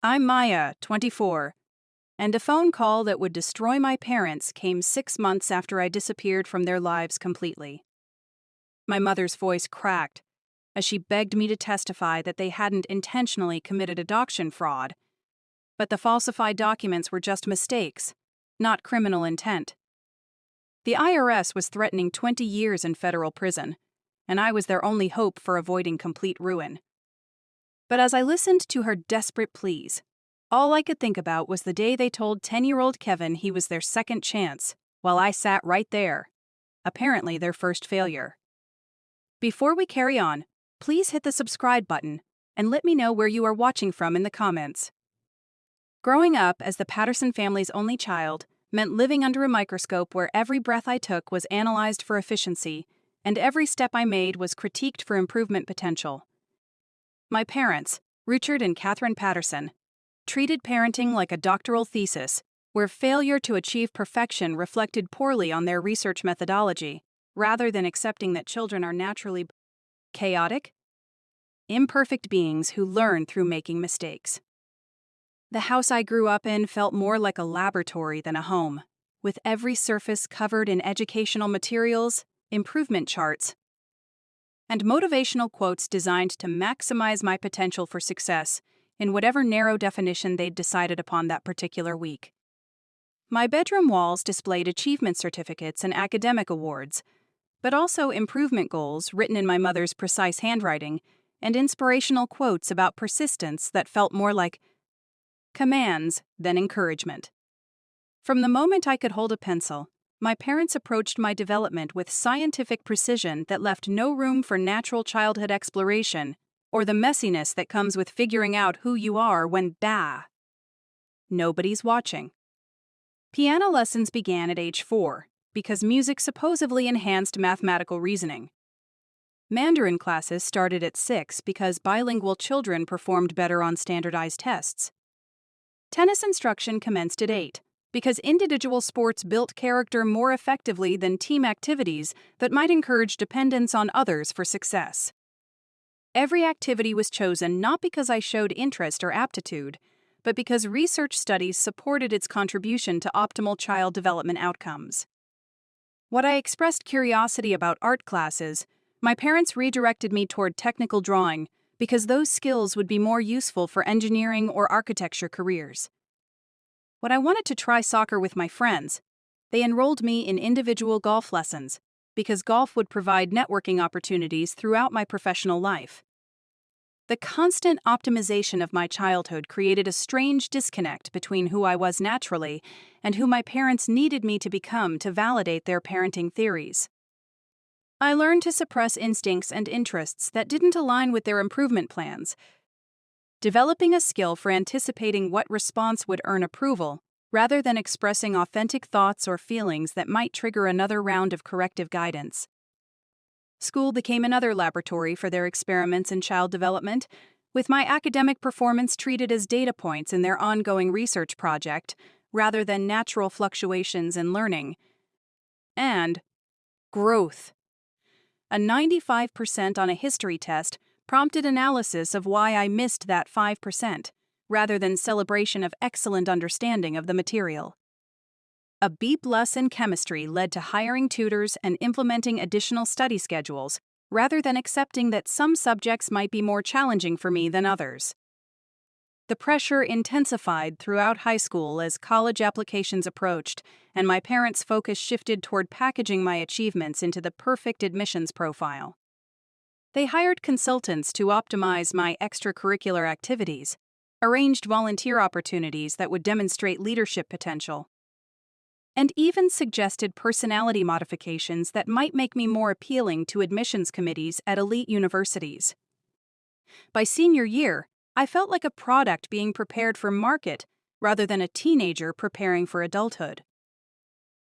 I'm Maya, 24, and a phone call that would destroy my parents came 6 months after I disappeared from their lives completely. My mother's voice cracked as she begged me to testify that they hadn't intentionally committed adoption fraud, but the falsified documents were just mistakes, not criminal intent. The IRS was threatening 20 years in federal prison, and I was their only hope for avoiding complete ruin. But as I listened to her desperate pleas, all I could think about was the day they told 10-year-old Kevin he was their second chance, while I sat right there, apparently their first failure. Before we carry on, please hit the subscribe button and let me know where you are watching from in the comments. Growing up as the Patterson family's only child meant living under a microscope where every breath I took was analyzed for efficiency, and every step I made was critiqued for improvement potential. My parents, Richard and Catherine Patterson, treated parenting like a doctoral thesis, where failure to achieve perfection reflected poorly on their research methodology, rather than accepting that children are naturally chaotic, imperfect beings who learn through making mistakes. The house I grew up in felt more like a laboratory than a home, with every surface covered in educational materials, improvement charts, and motivational quotes designed to maximize my potential for success in whatever narrow definition they'd decided upon that particular week. My bedroom walls displayed achievement certificates and academic awards, but also improvement goals written in my mother's precise handwriting and inspirational quotes about persistence that felt more like commands than encouragement. From the moment I could hold a pencil, my parents approached my development with scientific precision that left no room for natural childhood exploration or the messiness that comes with figuring out who you are when, nobody's watching. Piano lessons began at age 4 because music supposedly enhanced mathematical reasoning. Mandarin classes started at 6 because bilingual children performed better on standardized tests. Tennis instruction commenced at 8 because individual sports built character more effectively than team activities that might encourage dependence on others for success. Every activity was chosen not because I showed interest or aptitude, but because research studies supported its contribution to optimal child development outcomes. When I expressed curiosity about art classes, my parents redirected me toward technical drawing because those skills would be more useful for engineering or architecture careers. When I wanted to try soccer with my friends, they enrolled me in individual golf lessons because golf would provide networking opportunities throughout my professional life. The constant optimization of my childhood created a strange disconnect between who I was naturally and who my parents needed me to become to validate their parenting theories. I learned to suppress instincts and interests that didn't align with their improvement plans, developing a skill for anticipating what response would earn approval, rather than expressing authentic thoughts or feelings that might trigger another round of corrective guidance. School became another laboratory for their experiments in child development, with my academic performance treated as data points in their ongoing research project, rather than natural fluctuations in learning. And growth. A 95% on a history test prompted analysis of why I missed that 5%, rather than celebration of excellent understanding of the material. A B+ in chemistry led to hiring tutors and implementing additional study schedules, rather than accepting that some subjects might be more challenging for me than others. The pressure intensified throughout high school as college applications approached, and my parents' focus shifted toward packaging my achievements into the perfect admissions profile. They hired consultants to optimize my extracurricular activities, arranged volunteer opportunities that would demonstrate leadership potential, and even suggested personality modifications that might make me more appealing to admissions committees at elite universities. By senior year, I felt like a product being prepared for market rather than a teenager preparing for adulthood.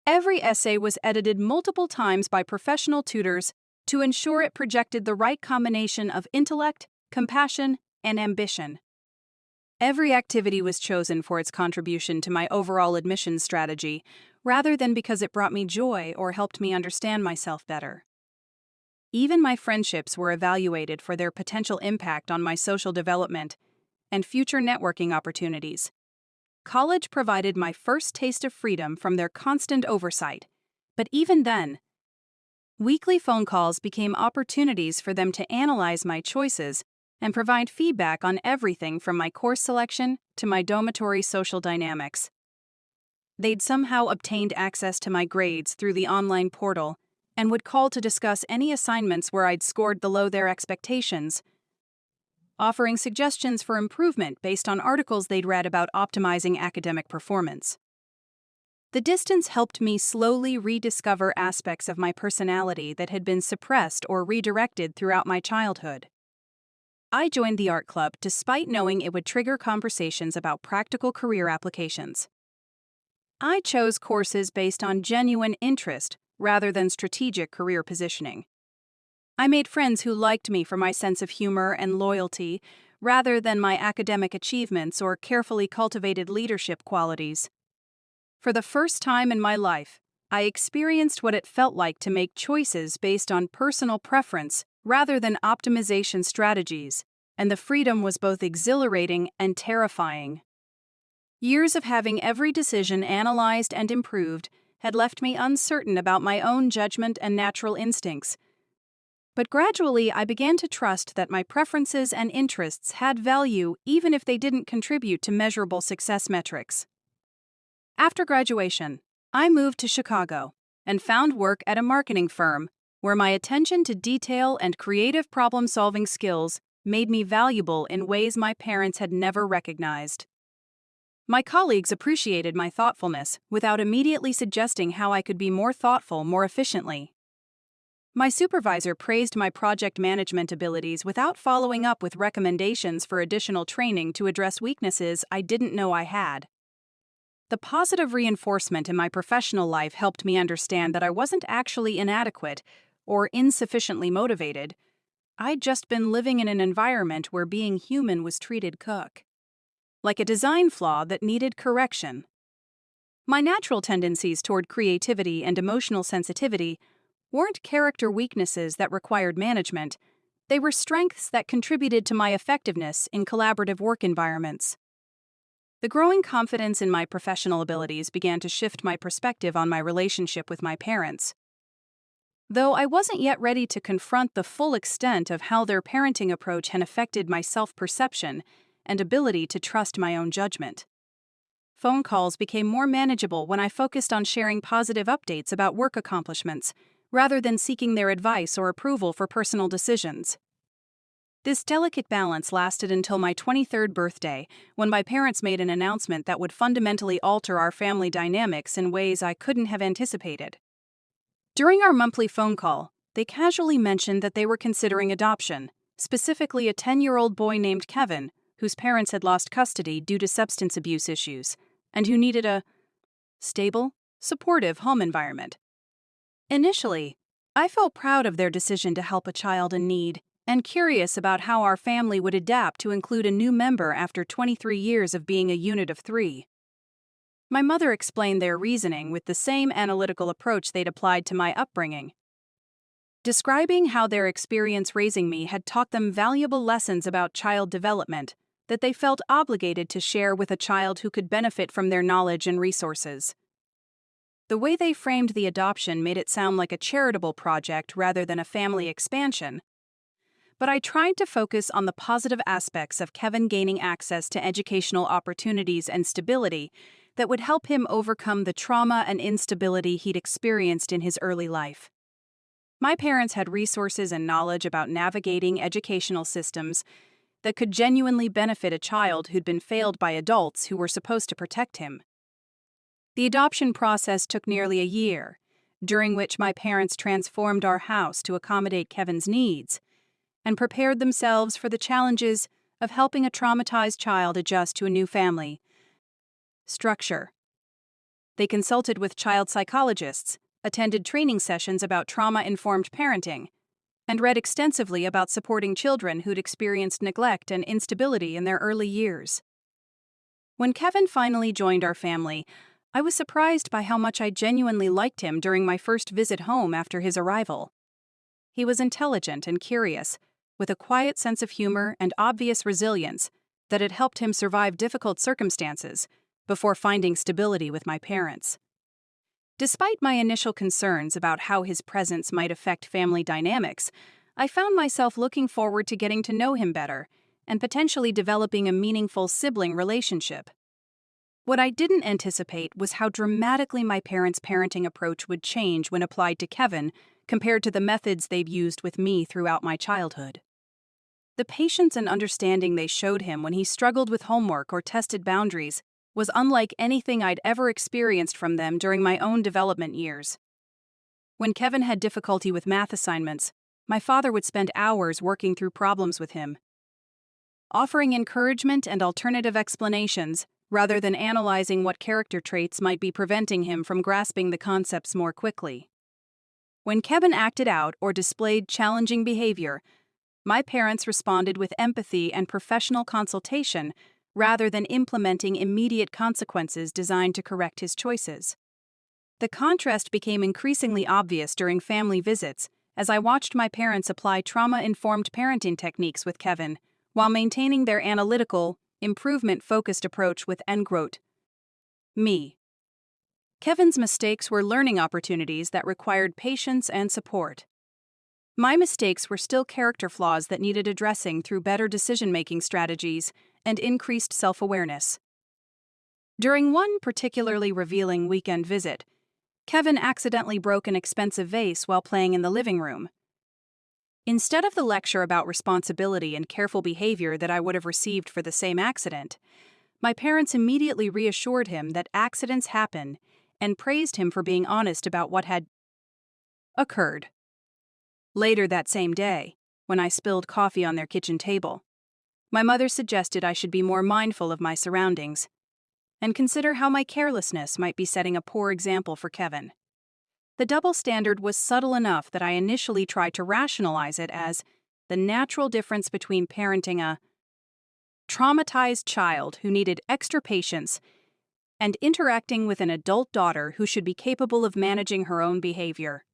Every essay was edited multiple times by professional tutors to ensure it projected the right combination of intellect, compassion, and ambition. Every activity was chosen for its contribution to my overall admissions strategy, rather than because it brought me joy or helped me understand myself better. Even my friendships were evaluated for their potential impact on my social development, and future networking opportunities. College provided my first taste of freedom from their constant oversight, but even then, weekly phone calls became opportunities for them to analyze my choices and provide feedback on everything from my course selection to my dormitory social dynamics. They'd somehow obtained access to my grades through the online portal and would call to discuss any assignments where I'd scored below their expectations, offering suggestions for improvement based on articles they'd read about optimizing academic performance. The distance helped me slowly rediscover aspects of my personality that had been suppressed or redirected throughout my childhood. I joined the art club despite knowing it would trigger conversations about practical career applications. I chose courses based on genuine interest rather than strategic career positioning. I made friends who liked me for my sense of humor and loyalty rather than my academic achievements or carefully cultivated leadership qualities. For the first time in my life, I experienced what it felt like to make choices based on personal preference rather than optimization strategies, and the freedom was both exhilarating and terrifying. Years of having every decision analyzed and improved had left me uncertain about my own judgment and natural instincts. But gradually, I began to trust that my preferences and interests had value even if they didn't contribute to measurable success metrics. After graduation, I moved to Chicago and found work at a marketing firm where my attention to detail and creative problem-solving skills made me valuable in ways my parents had never recognized. My colleagues appreciated my thoughtfulness without immediately suggesting how I could be more thoughtful more efficiently. My supervisor praised my project management abilities without following up with recommendations for additional training to address weaknesses I didn't know I had. The positive reinforcement in my professional life helped me understand that I wasn't actually inadequate or insufficiently motivated. I'd just been living in an environment where being human was treated like a design flaw that needed correction. My natural tendencies toward creativity and emotional sensitivity weren't character weaknesses that required management. They were strengths that contributed to my effectiveness in collaborative work environments. The growing confidence in my professional abilities began to shift my perspective on my relationship with my parents. Though I wasn't yet ready to confront the full extent of how their parenting approach had affected my self-perception and ability to trust my own judgment. Phone calls became more manageable when I focused on sharing positive updates about work accomplishments, rather than seeking their advice or approval for personal decisions. This delicate balance lasted until my 23rd birthday, when my parents made an announcement that would fundamentally alter our family dynamics in ways I couldn't have anticipated. During our monthly phone call, they casually mentioned that they were considering adoption, specifically a 10-year-old boy named Kevin, whose parents had lost custody due to substance abuse issues, and who needed a stable, supportive home environment. Initially, I felt proud of their decision to help a child in need, and curious about how our family would adapt to include a new member after 23 years of being a unit of 3. My mother explained their reasoning with the same analytical approach they'd applied to my upbringing, describing how their experience raising me had taught them valuable lessons about child development that they felt obligated to share with a child who could benefit from their knowledge and resources. The way they framed the adoption made it sound like a charitable project rather than a family expansion, but I tried to focus on the positive aspects of Kevin gaining access to educational opportunities and stability that would help him overcome the trauma and instability he'd experienced in his early life. My parents had resources and knowledge about navigating educational systems that could genuinely benefit a child who'd been failed by adults who were supposed to protect him. The adoption process took nearly a year, during which my parents transformed our house to accommodate Kevin's needs and prepared themselves for the challenges of helping a traumatized child adjust to a new family. Structure. They consulted with child psychologists, attended training sessions about trauma-informed parenting, and read extensively about supporting children who'd experienced neglect and instability in their early years. When Kevin finally joined our family, I was surprised by how much I genuinely liked him during my first visit home after his arrival. He was intelligent and curious, with a quiet sense of humor and obvious resilience, that it helped him survive difficult circumstances before finding stability with my parents. Despite my initial concerns about how his presence might affect family dynamics, I found myself looking forward to getting to know him better and potentially developing a meaningful sibling relationship. What I didn't anticipate was how dramatically my parents' parenting approach would change when applied to Kevin compared to the methods they've used with me throughout my childhood. The patience and understanding they showed him when he struggled with homework or tested boundaries was unlike anything I'd ever experienced from them during my own development years. When Kevin had difficulty with math assignments, my father would spend hours working through problems with him, offering encouragement and alternative explanations rather than analyzing what character traits might be preventing him from grasping the concepts more quickly. When Kevin acted out or displayed challenging behavior, my parents responded with empathy and professional consultation rather than implementing immediate consequences designed to correct his choices. The contrast became increasingly obvious during family visits as I watched my parents apply trauma-informed parenting techniques with Kevin while maintaining their analytical, improvement-focused approach with me. Kevin's mistakes were learning opportunities that required patience and support. My mistakes were still character flaws that needed addressing through better decision-making strategies and increased self-awareness. During one particularly revealing weekend visit, Kevin accidentally broke an expensive vase while playing in the living room. Instead of the lecture about responsibility and careful behavior that I would have received for the same accident, my parents immediately reassured him that accidents happen and praised him for being honest about what had occurred. Later that same day, when I spilled coffee on their kitchen table, my mother suggested I should be more mindful of my surroundings and consider how my carelessness might be setting a poor example for Kevin. The double standard was subtle enough that I initially tried to rationalize it as the natural difference between parenting a traumatized child who needed extra patience and interacting with an adult daughter who should be capable of managing her own behavior.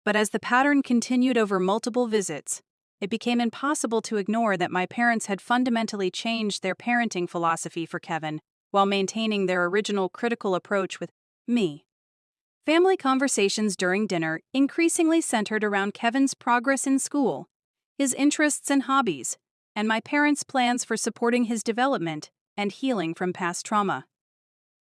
But as the pattern continued over multiple visits, it became impossible to ignore that my parents had fundamentally changed their parenting philosophy for Kevin while maintaining their original critical approach with me. Family conversations during dinner increasingly centered around Kevin's progress in school, his interests and hobbies, and my parents' plans for supporting his development and healing from past trauma.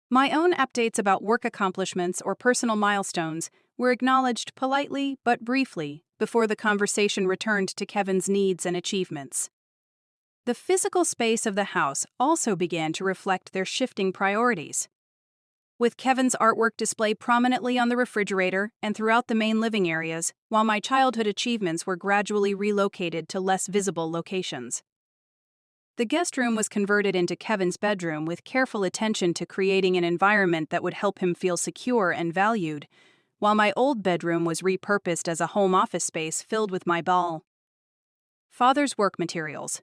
My own updates about work accomplishments or personal milestones were acknowledged politely but briefly before the conversation returned to Kevin's needs and achievements. The physical space of the house also began to reflect their shifting priorities. With Kevin's artwork displayed prominently on the refrigerator and throughout the main living areas, while my childhood achievements were gradually relocated to less visible locations. The guest room was converted into Kevin's bedroom with careful attention to creating an environment that would help him feel secure and valued, while my old bedroom was repurposed as a home office space filled with my father's work materials.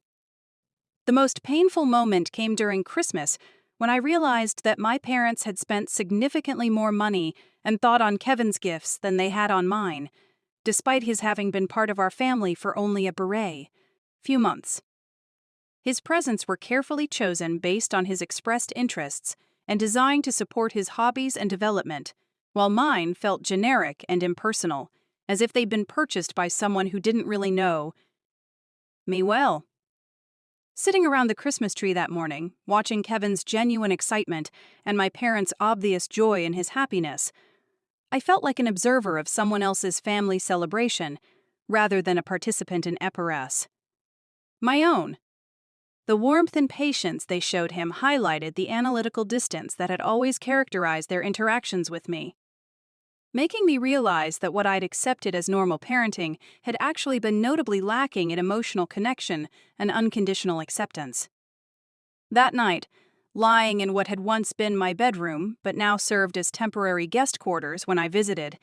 The most painful moment came during Christmas when I realized that my parents had spent significantly more money and thought on Kevin's gifts than they had on mine, despite his having been part of our family for only a few months. His presents were carefully chosen based on his expressed interests and designed to support his hobbies and development, while mine felt generic and impersonal, as if they'd been purchased by someone who didn't really know me well. Sitting around the Christmas tree that morning, watching Kevin's genuine excitement and my parents' obvious joy in his happiness, I felt like an observer of someone else's family celebration, rather than a participant in my own. The warmth and patience they showed him highlighted the analytical distance that had always characterized their interactions with me, making me realize that what I'd accepted as normal parenting had actually been notably lacking in emotional connection and unconditional acceptance. That night, lying in what had once been my bedroom but now served as temporary guest quarters when I visited,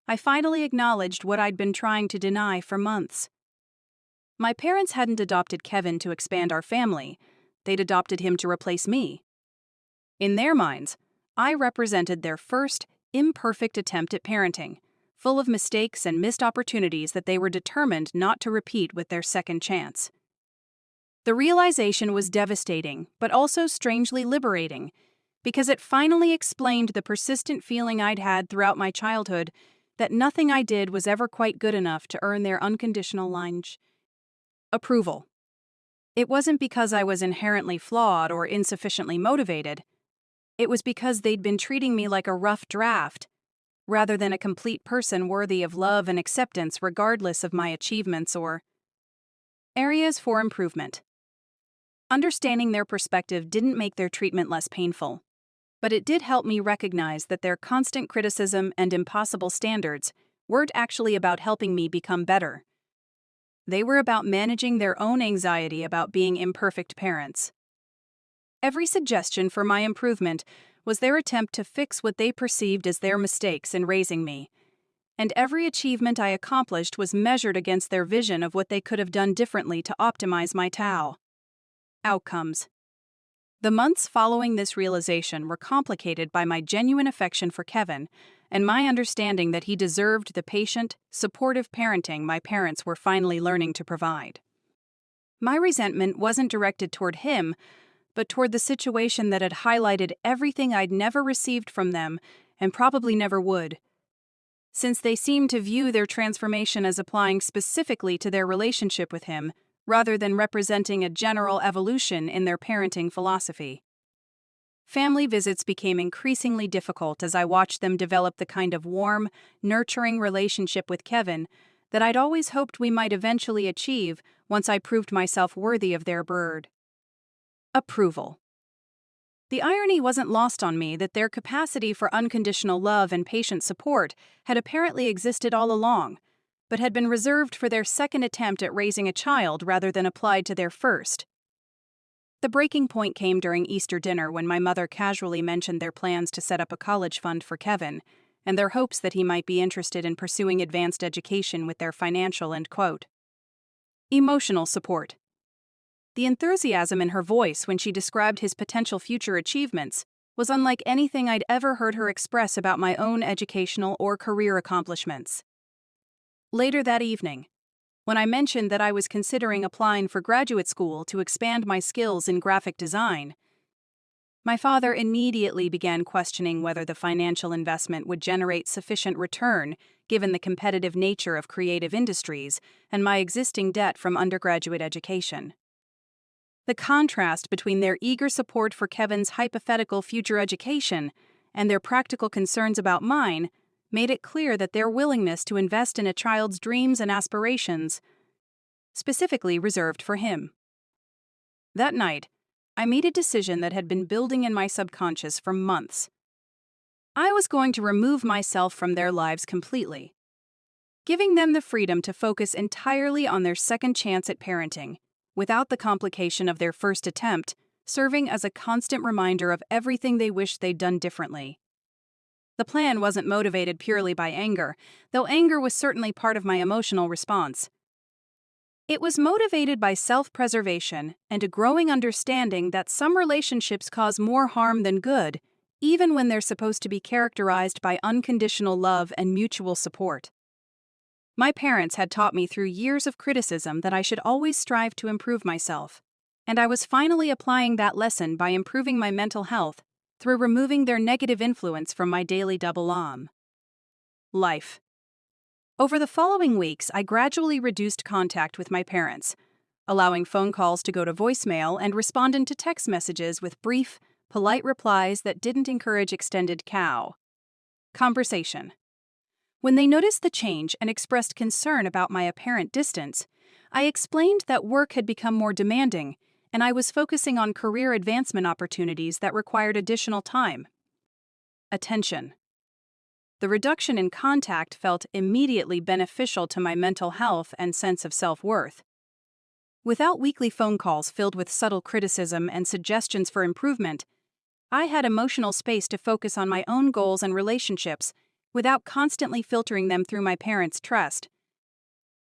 I finally acknowledged what I'd been trying to deny for months. My parents hadn't adopted Kevin to expand our family, they'd adopted him to replace me. In their minds, I represented their first, imperfect attempt at parenting, full of mistakes and missed opportunities that they were determined not to repeat with their second chance. The realization was devastating, but also strangely liberating, because it finally explained the persistent feeling I'd had throughout my childhood that nothing I did was ever quite good enough to earn their unconditional approval. It wasn't because I was inherently flawed or insufficiently motivated. It was because they'd been treating me like a rough draft, rather than a complete person worthy of love and acceptance regardless of my achievements or areas for improvement. Understanding their perspective didn't make their treatment less painful, but it did help me recognize that their constant criticism and impossible standards weren't actually about helping me become better. They were about managing their own anxiety about being imperfect parents. Every suggestion for my improvement was their attempt to fix what they perceived as their mistakes in raising me, and every achievement I accomplished was measured against their vision of what they could have done differently to optimize my outcomes. The months following this realization were complicated by my genuine affection for Kevin and my understanding that he deserved the patient, supportive parenting my parents were finally learning to provide. My resentment wasn't directed toward him, but toward the situation that had highlighted everything I'd never received from them and probably never would. Since they seemed to view their transformation as applying specifically to their relationship with him, rather than representing a general evolution in their parenting philosophy. Family visits became increasingly difficult as I watched them develop the kind of warm, nurturing relationship with Kevin that I'd always hoped we might eventually achieve once I proved myself worthy of their approval. The irony wasn't lost on me that their capacity for unconditional love and patient support had apparently existed all along, but had been reserved for their second attempt at raising a child rather than applied to their first. The breaking point came during Easter dinner when my mother casually mentioned their plans to set up a college fund for Kevin, and their hopes that he might be interested in pursuing advanced education with their financial and, emotional support. The enthusiasm in her voice when she described his potential future achievements was unlike anything I'd ever heard her express about my own educational or career accomplishments. Later that evening, when I mentioned that I was considering applying for graduate school to expand my skills in graphic design, my father immediately began questioning whether the financial investment would generate sufficient return given the competitive nature of creative industries and my existing debt from undergraduate education. The contrast between their eager support for Kevin's hypothetical future education and their practical concerns about mine made it clear that their willingness to invest in a child's dreams and aspirations, specifically reserved for him. That night, I made a decision that had been building in my subconscious for months. I was going to remove myself from their lives completely, giving them the freedom to focus entirely on their second chance at parenting, without the complication of their first attempt, serving as a constant reminder of everything they wished they'd done differently. The plan wasn't motivated purely by anger, though anger was certainly part of my emotional response. It was motivated by self-preservation and a growing understanding that some relationships cause more harm than good, even when they're supposed to be characterized by unconditional love and mutual support. My parents had taught me through years of criticism that I should always strive to improve myself, and I was finally applying that lesson by improving my mental health through removing their negative influence from my daily life. Over the following weeks, I gradually reduced contact with my parents, allowing phone calls to go to voicemail and responding to text messages with brief, polite replies that didn't encourage extended conversation. When they noticed the change and expressed concern about my apparent distance, I explained that work had become more demanding, and I was focusing on career advancement opportunities that required additional time. Attention. The reduction in contact felt immediately beneficial to my mental health and sense of self-worth. Without weekly phone calls filled with subtle criticism and suggestions for improvement, I had emotional space to focus on my own goals and relationships without constantly filtering them through my parents' trust,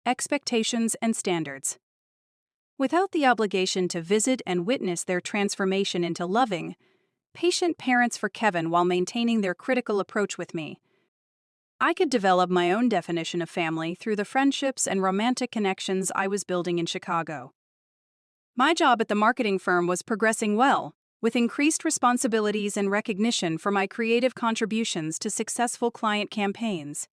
expectations, and standards. Without the obligation to visit and witness their transformation into loving, patient parents for Kevin while maintaining their critical approach with me, I could develop my own definition of family through the friendships and romantic connections I was building in Chicago. My job at the marketing firm was progressing well, with increased responsibilities and recognition for my creative contributions to successful client campaigns.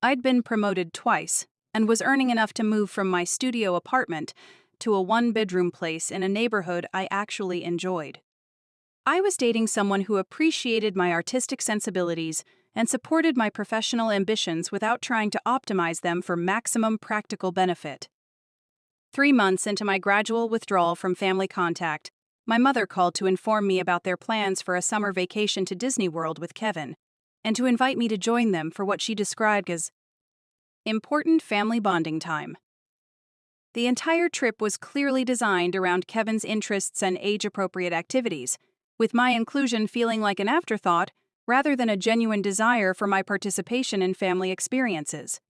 I'd been promoted twice and was earning enough to move from my studio apartment to a one-bedroom place in a neighborhood I actually enjoyed. I was dating someone who appreciated my artistic sensibilities and supported my professional ambitions without trying to optimize them for maximum practical benefit. 3 months into my gradual withdrawal from family contact, my mother called to inform me about their plans for a summer vacation to Disney World with Kevin, and to invite me to join them for what she described as important family bonding time. The entire trip was clearly designed around Kevin's interests and age-appropriate activities, with my inclusion feeling like an afterthought rather than a genuine desire for my participation in family experiences.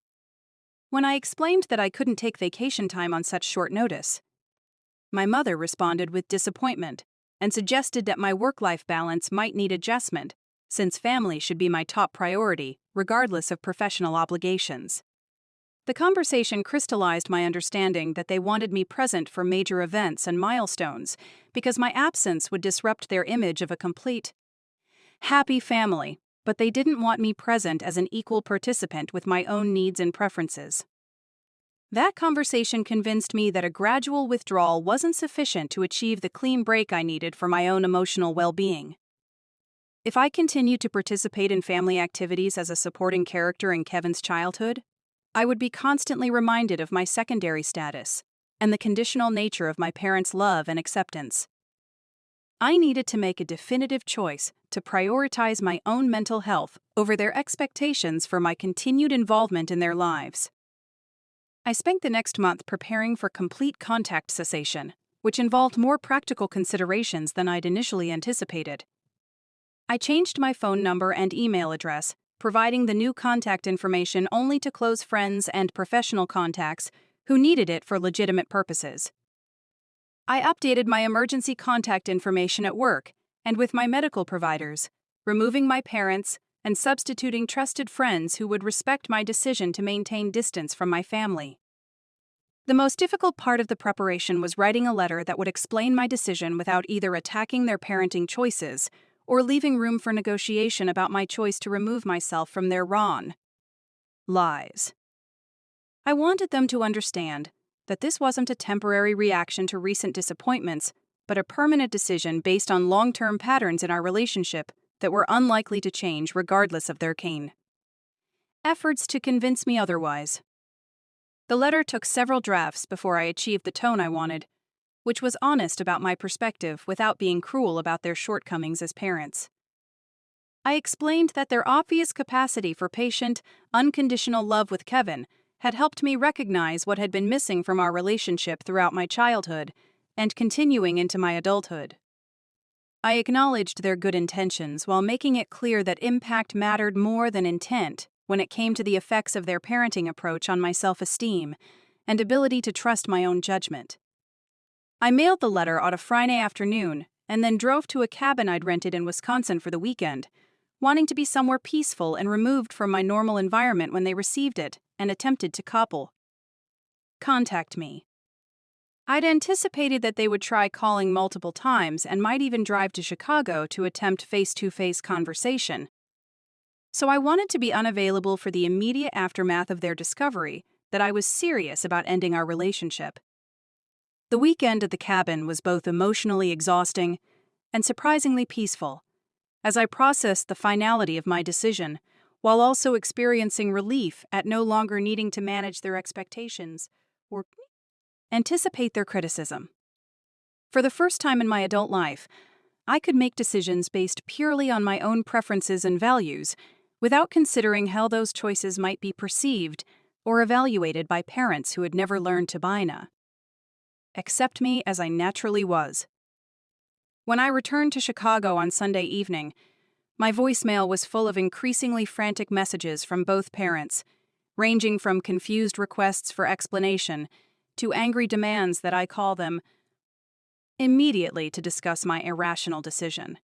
When I explained that I couldn't take vacation time on such short notice, my mother responded with disappointment and suggested that my work-life balance might need adjustment, since family should be my top priority, regardless of professional obligations. The conversation crystallized my understanding that they wanted me present for major events and milestones because my absence would disrupt their image of a complete, happy family, but they didn't want me present as an equal participant with my own needs and preferences. That conversation convinced me that a gradual withdrawal wasn't sufficient to achieve the clean break I needed for my own emotional well-being. If I continued to participate in family activities as a supporting character in Kevin's childhood, I would be constantly reminded of my secondary status and the conditional nature of my parents' love and acceptance. I needed to make a definitive choice to prioritize my own mental health over their expectations for my continued involvement in their lives. I spent the next month preparing for complete contact cessation, which involved more practical considerations than I'd initially anticipated. I changed my phone number and email address, providing the new contact information only to close friends and professional contacts who needed it for legitimate purposes. I updated my emergency contact information at work and with my medical providers, removing my parents and substituting trusted friends who would respect my decision to maintain distance from my family. The most difficult part of the preparation was writing a letter that would explain my decision without either attacking their parenting choices or leaving room for negotiation about my choice to remove myself from their lies. I wanted them to understand that this wasn't a temporary reaction to recent disappointments, but a permanent decision based on long-term patterns in our relationship that were unlikely to change regardless of their efforts to convince me otherwise. The letter took several drafts before I achieved the tone I wanted, which was honest about my perspective without being cruel about their shortcomings as parents. I explained that their obvious capacity for patient, unconditional love with Kevin had helped me recognize what had been missing from our relationship throughout my childhood and continuing into my adulthood. I acknowledged their good intentions while making it clear that impact mattered more than intent when it came to the effects of their parenting approach on my self-esteem and ability to trust my own judgment. I mailed the letter on a Friday afternoon and then drove to a cabin I'd rented in Wisconsin for the weekend, wanting to be somewhere peaceful and removed from my normal environment when they received it and attempted to contact me. I'd anticipated that they would try calling multiple times and might even drive to Chicago to attempt face-to-face conversation. So I wanted to be unavailable for the immediate aftermath of their discovery that I was serious about ending our relationship. The weekend at the cabin was both emotionally exhausting and surprisingly peaceful, as I processed the finality of my decision, while also experiencing relief at no longer needing to manage their expectations or anticipate their criticism. For the first time in my adult life, I could make decisions based purely on my own preferences and values, without considering how those choices might be perceived or evaluated by parents who had never learned to accept me as I naturally was. When I returned to Chicago on Sunday evening, my voicemail was full of increasingly frantic messages from both parents, ranging from confused requests for explanation to angry demands that I call them immediately to discuss my irrational decision.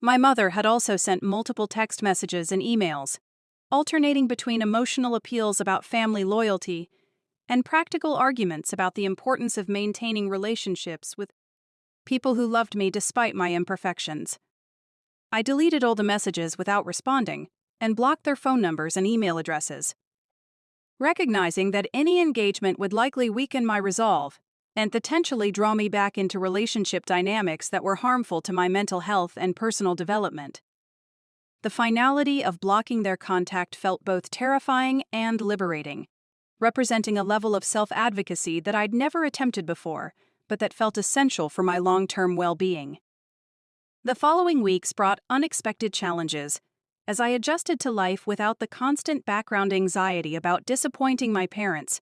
My mother had also sent multiple text messages and emails, alternating between emotional appeals about family loyalty and practical arguments about the importance of maintaining relationships with people who loved me despite my imperfections. I deleted all the messages without responding and blocked their phone numbers and email addresses, recognizing that any engagement would likely weaken my resolve and potentially draw me back into relationship dynamics that were harmful to my mental health and personal development. The finality of blocking their contact felt both terrifying and liberating, representing a level of self-advocacy that I'd never attempted before, but that felt essential for my long-term well-being. The following weeks brought unexpected challenges, as I adjusted to life without the constant background anxiety about disappointing my parents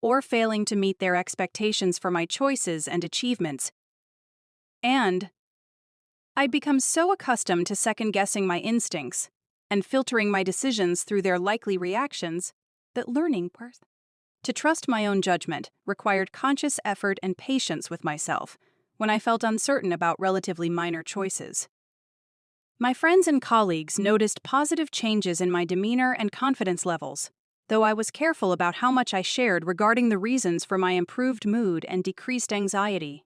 or failing to meet their expectations for my choices and achievements. And I'd become so accustomed to second-guessing my instincts and filtering my decisions through their likely reactions that learning to trust my own judgment required conscious effort and patience with myself when I felt uncertain about relatively minor choices. My friends and colleagues noticed positive changes in my demeanor and confidence levels, though I was careful about how much I shared regarding the reasons for my improved mood and decreased anxiety.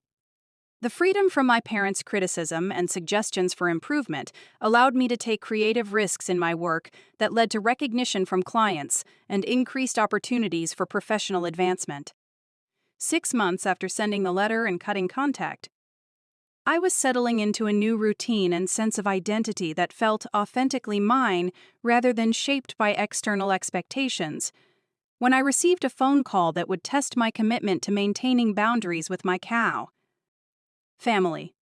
The freedom from my parents' criticism and suggestions for improvement allowed me to take creative risks in my work that led to recognition from clients and increased opportunities for professional advancement. 6 months after sending the letter and cutting contact, I was settling into a new routine and sense of identity that felt authentically mine rather than shaped by external expectations, when I received a phone call that would test my commitment to maintaining boundaries with my cow. Family.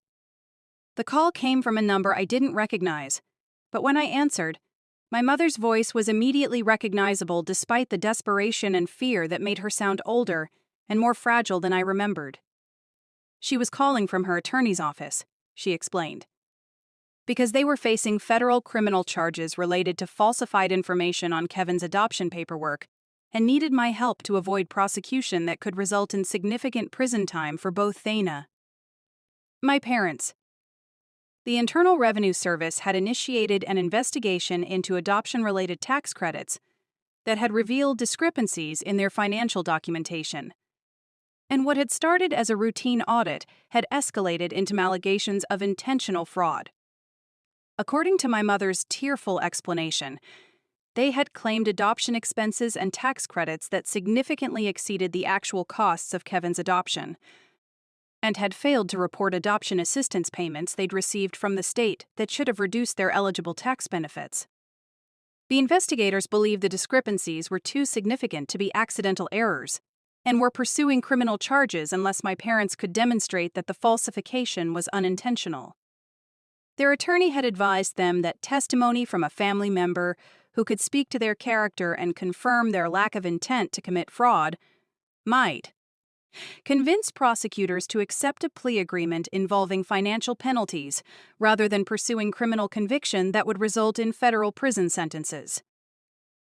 The call came from a number I didn't recognize, but when I answered, my mother's voice was immediately recognizable despite the desperation and fear that made her sound older and more fragile than I remembered. She was calling from her attorney's office, she explained, because they were facing federal criminal charges related to falsified information on Kevin's adoption paperwork and needed my help to avoid prosecution that could result in significant prison time for both Thana. My parents. The Internal Revenue Service had initiated an investigation into adoption-related tax credits that had revealed discrepancies in their financial documentation. And what had started as a routine audit had escalated into allegations of intentional fraud. According to my mother's tearful explanation, they had claimed adoption expenses and tax credits that significantly exceeded the actual costs of Kevin's adoption, and had failed to report adoption assistance payments they'd received from the state that should have reduced their eligible tax benefits. The investigators believed the discrepancies were too significant to be accidental errors, and were pursuing criminal charges unless my parents could demonstrate that the falsification was unintentional. Their attorney had advised them that testimony from a family member who could speak to their character and confirm their lack of intent to commit fraud might convince prosecutors to accept a plea agreement involving financial penalties rather than pursuing criminal conviction that would result in federal prison sentences.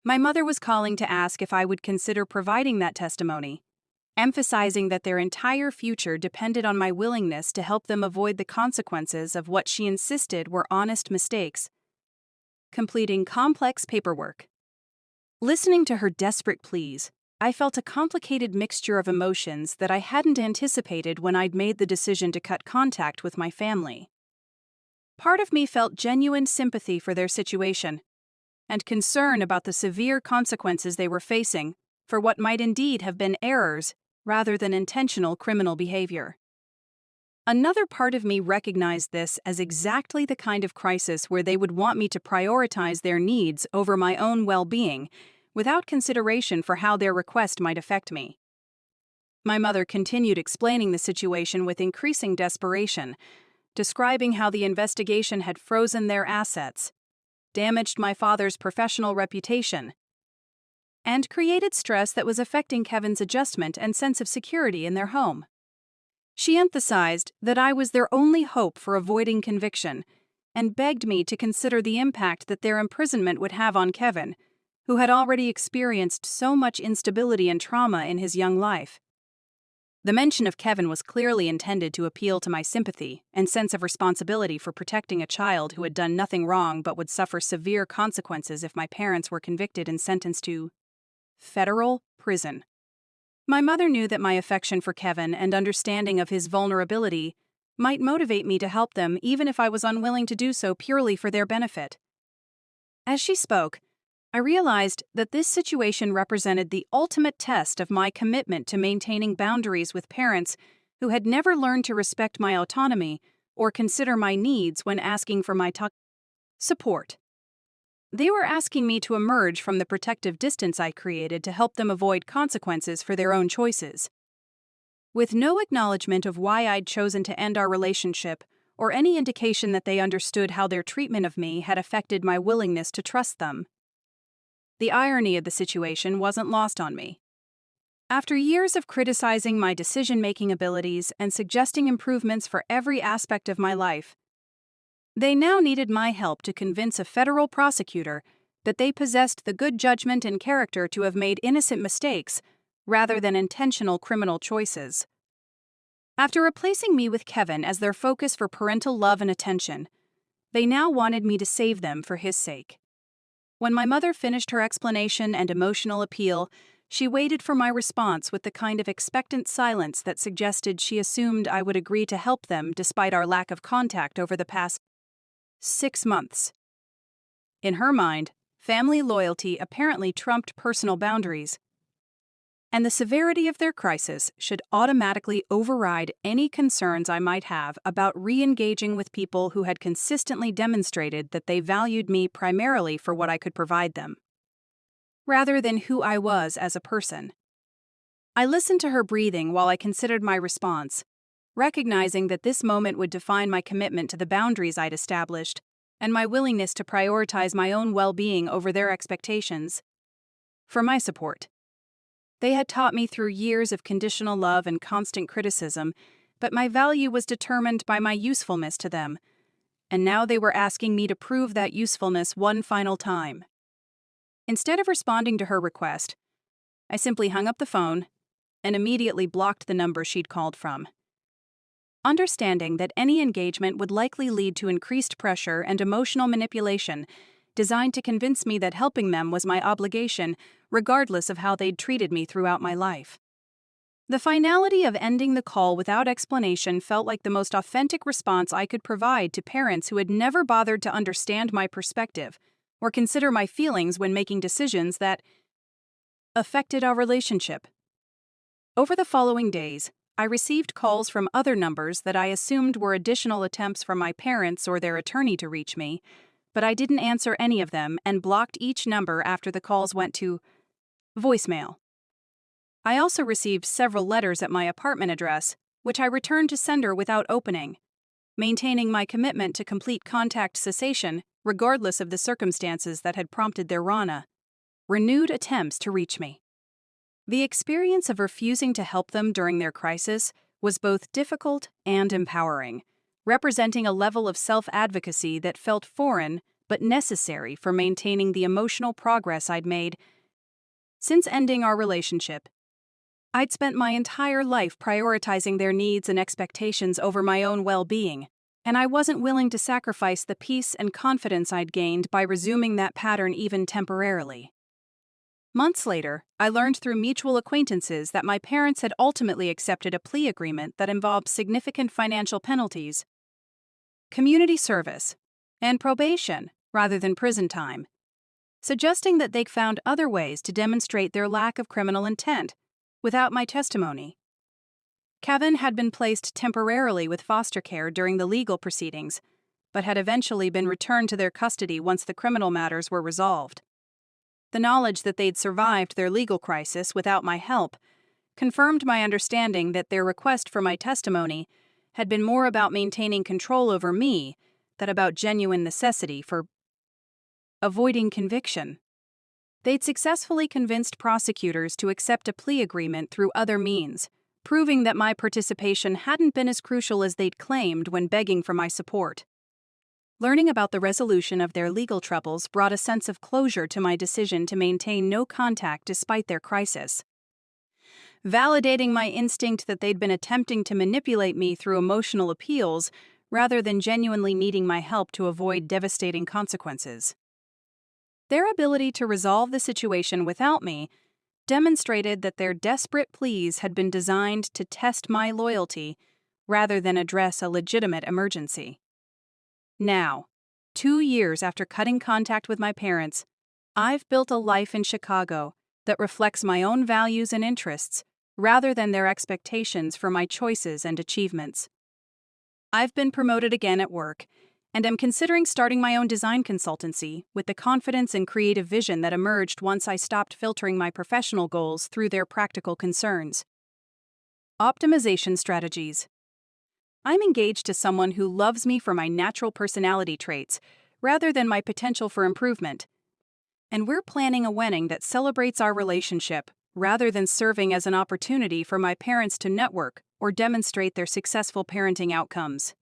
My mother was calling to ask if I would consider providing that testimony, emphasizing that their entire future depended on my willingness to help them avoid the consequences of what she insisted were honest mistakes. Completing complex paperwork. Listening to her desperate pleas, I felt a complicated mixture of emotions that I hadn't anticipated when I'd made the decision to cut contact with my family. Part of me felt genuine sympathy for their situation, and concern about the severe consequences they were facing for what might indeed have been errors rather than intentional criminal behavior. Another part of me recognized this as exactly the kind of crisis where they would want me to prioritize their needs over my own well-being, without consideration for how their request might affect me. My mother continued explaining the situation with increasing desperation, describing how the investigation had frozen their assets, damaged my father's professional reputation, and created stress that was affecting Kevin's adjustment and sense of security in their home. She emphasized that I was their only hope for avoiding conviction, and begged me to consider the impact that their imprisonment would have on Kevin, who had already experienced so much instability and trauma in his young life. The mention of Kevin was clearly intended to appeal to my sympathy and sense of responsibility for protecting a child who had done nothing wrong but would suffer severe consequences if my parents were convicted and sentenced to federal prison. My mother knew that my affection for Kevin and understanding of his vulnerability might motivate me to help them even if I was unwilling to do so purely for their benefit. As she spoke, I realized that this situation represented the ultimate test of my commitment to maintaining boundaries with parents who had never learned to respect my autonomy or consider my needs when asking for my support. They were asking me to emerge from the protective distance I created to help them avoid consequences for their own choices. With no acknowledgement of why I'd chosen to end our relationship or any indication that they understood how their treatment of me had affected my willingness to trust them. The irony of the situation wasn't lost on me. After years of criticizing my decision-making abilities and suggesting improvements for every aspect of my life, they now needed my help to convince a federal prosecutor that they possessed the good judgment and character to have made innocent mistakes rather than intentional criminal choices. After replacing me with Kevin as their focus for parental love and attention, they now wanted me to save them for his sake. When my mother finished her explanation and emotional appeal, she waited for my response with the kind of expectant silence that suggested she assumed I would agree to help them despite our lack of contact over the past 6 months. In her mind, family loyalty apparently trumped personal boundaries, and the severity of their crisis should automatically override any concerns I might have about re-engaging with people who had consistently demonstrated that they valued me primarily for what I could provide them, rather than who I was as a person. I listened to her breathing while I considered my response, recognizing that this moment would define my commitment to the boundaries I'd established and my willingness to prioritize my own well-being over their expectations. For my support. They had taught me through years of conditional love and constant criticism, but my value was determined by my usefulness to them, and now they were asking me to prove that usefulness one final time. Instead of responding to her request, I simply hung up the phone and immediately blocked the number she'd called from. Understanding that any engagement would likely lead to increased pressure and emotional manipulation designed to convince me that helping them was my obligation, regardless of how they'd treated me throughout my life. The finality of ending the call without explanation felt like the most authentic response I could provide to parents who had never bothered to understand my perspective or consider my feelings when making decisions that affected our relationship. Over the following days, I received calls from other numbers that I assumed were additional attempts from my parents or their attorney to reach me, but I didn't answer any of them and blocked each number after the calls went to voicemail. I also received several letters at my apartment address, which I returned to sender without opening, maintaining my commitment to complete contact cessation regardless of the circumstances that had prompted their renewed attempts to reach me. The experience of refusing to help them during their crisis was both difficult and empowering, representing a level of self-advocacy that felt foreign but necessary for maintaining the emotional progress I'd made. Since ending our relationship, I'd spent my entire life prioritizing their needs and expectations over my own well-being, and I wasn't willing to sacrifice the peace and confidence I'd gained by resuming that pattern even temporarily. Months later, I learned through mutual acquaintances that my parents had ultimately accepted a plea agreement that involved significant financial penalties, community service, and probation rather than prison time, suggesting that they found other ways to demonstrate their lack of criminal intent without my testimony. Kevin had been placed temporarily with foster care during the legal proceedings, but had eventually been returned to their custody once the criminal matters were resolved. The knowledge that they'd survived their legal crisis without my help confirmed my understanding that their request for my testimony had been more about maintaining control over me than about genuine necessity for avoiding conviction. They'd successfully convinced prosecutors to accept a plea agreement through other means, proving that my participation hadn't been as crucial as they'd claimed when begging for my support. Learning about the resolution of their legal troubles brought a sense of closure to my decision to maintain no contact despite their crisis, validating my instinct that they'd been attempting to manipulate me through emotional appeals rather than genuinely needing my help to avoid devastating consequences. Their ability to resolve the situation without me demonstrated that their desperate pleas had been designed to test my loyalty rather than address a legitimate emergency. Now, 2 years after cutting contact with my parents, I've built a life in Chicago that reflects my own values and interests rather than their expectations for my choices and achievements. I've been promoted again at work and am considering starting my own design consultancy with the confidence and creative vision that emerged once I stopped filtering my professional goals through their practical concerns. Optimization strategies. I'm engaged to someone who loves me for my natural personality traits rather than my potential for improvement. And we're planning a wedding that celebrates our relationship rather than serving as an opportunity for my parents to network or demonstrate their successful parenting outcomes.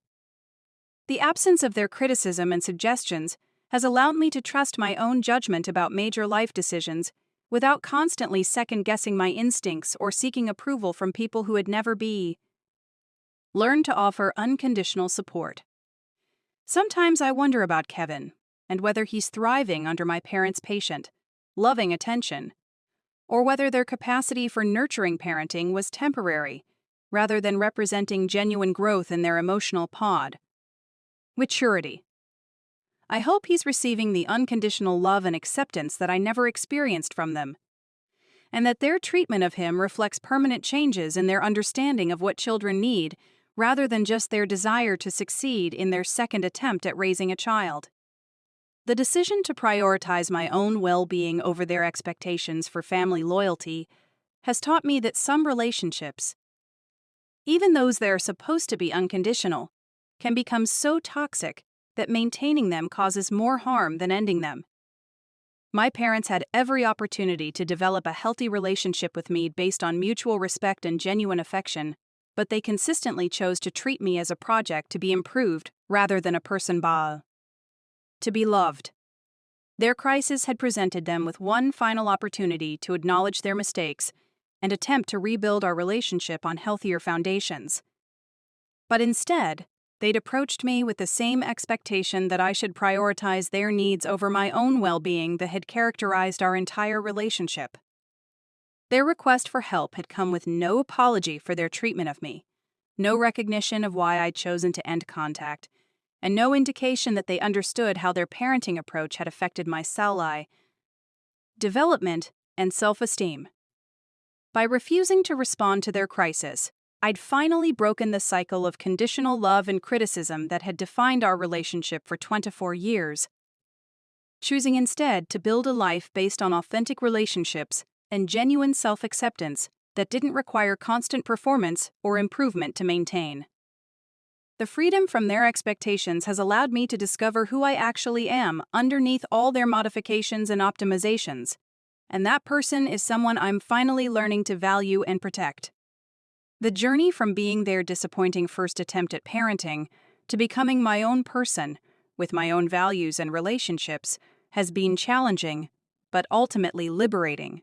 The absence of their criticism and suggestions has allowed me to trust my own judgment about major life decisions without constantly second-guessing my instincts or seeking approval from people who would never be. Learn to offer unconditional support. Sometimes I wonder about Kevin and whether he's thriving under my parents' patient, loving attention, or whether their capacity for nurturing parenting was temporary rather than representing genuine growth in their emotional pod. Maturity. I hope he's receiving the unconditional love and acceptance that I never experienced from them, and that their treatment of him reflects permanent changes in their understanding of what children need rather than just their desire to succeed in their second attempt at raising a child. The decision to prioritize my own well-being over their expectations for family loyalty has taught me that some relationships, even those that are supposed to be unconditional, can become so toxic that maintaining them causes more harm than ending them. My parents had every opportunity to develop a healthy relationship with me based on mutual respect and genuine affection, but they consistently chose to treat me as a project to be improved rather than a person to be loved. Their crisis had presented them with one final opportunity to acknowledge their mistakes and attempt to rebuild our relationship on healthier foundations. But instead, they'd approached me with the same expectation that I should prioritize their needs over my own well-being that had characterized our entire relationship. Their request for help had come with no apology for their treatment of me, no recognition of why I'd chosen to end contact, and no indication that they understood how their parenting approach had affected my development and self-esteem. By refusing to respond to their crisis, I'd finally broken the cycle of conditional love and criticism that had defined our relationship for 24 years, choosing instead to build a life based on authentic relationships and genuine self-acceptance that didn't require constant performance or improvement to maintain. The freedom from their expectations has allowed me to discover who I actually am underneath all their modifications and optimizations, and that person is someone I'm finally learning to value and protect. The journey from being their disappointing first attempt at parenting to becoming my own person, with my own values and relationships, has been challenging, but ultimately liberating,